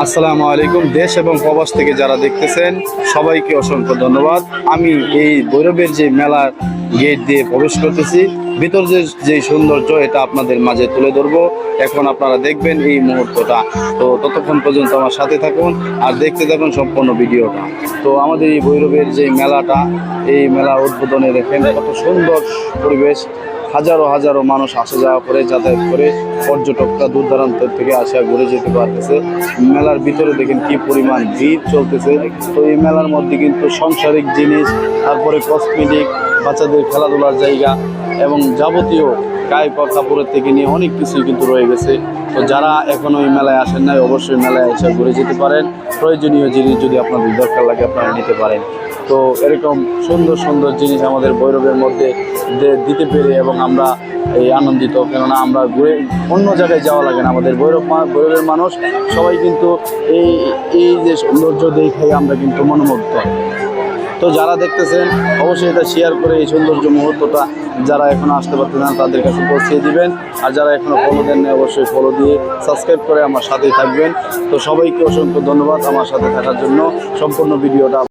আসসালামু আলাইকুম। দেশ এবং প্রবাস থেকে যারা দেখতেছেন সবাইকে অসংখ্য ধন্যবাদ। আমি এই ভৈরবের যে মেলার গেট দিয়ে প্রবেশ করতেছি, ভিতর যে সৌন্দর্য এটা আপনাদের মাঝে তুলে ধরবো। এখন আপনারা দেখবেন এই মুহূর্তটা। তো ততক্ষণ পর্যন্ত আমার সাথে থাকুন আর দেখতে থাকুন সম্পূর্ণ ভিডিওটা। তো আমাদের এই ভৈরবের যে মেলাটা, এই মেলা উদ্বোধনে দেখেন কত সুন্দর পরিবেশ। হাজারো হাজারো মানুষ আসা যাওয়া করে, যাতায়াত করে, পর্যটকরা দূর দূরান্ত থেকে আসা ঘুরে যেতে পারতেছে। মেলার ভিতরে দেখেন কি পরিমাণ ভিড় চলতেছে। তো এই মেলার মধ্যে কিন্তু সাংসারিক জিনিস, তারপরে কসমেটিক, বাচ্চাদের খেলাধুলার জায়গা এবং যাবতীয় গায়ে কাপড়ের থেকে নিয়ে অনেক কিছুই কিন্তু রয়ে গেছে। তো যারা এখনো এই মেলায় আসেন নাই, অবশ্যই মেলায় এসে ঘুরে যেতে পারেন। প্রয়োজনীয় জিনিস যদি আপনাদের দরকার লাগে আপনারা নিতে পারেন। তো এরকম সুন্দর সুন্দর জিনিস আমাদের ভৈরবের মধ্যে দিতে পেরে এবং আমরা এই আনন্দিত, কেননা আমরা ঘুরে অন্য জায়গায় যাওয়া লাগে না। আমাদের ভৈরবের মানুষ সবাই কিন্তু এই এই যে সৌন্দর্য দেখে আমরা কিন্তু মনোমুগ্ধ। তো যারা দেখতেছেন অবশ্যই এটা শেয়ার করে এই সৌন্দর্য মুহূর্তটা যারা এখনো আসতে পারতেন না তাদের কাছে পৌঁছে দিবেন। আর যারা এখনো ফলো দেন না অবশ্যই ফলো দিয়ে সাবস্ক্রাইব করে আমার সাথেই থাকবেন। তো সবাইকে অসংখ্য ধন্যবাদ আমার সাথে থাকার জন্য। সম্পূর্ণ ভিডিওটা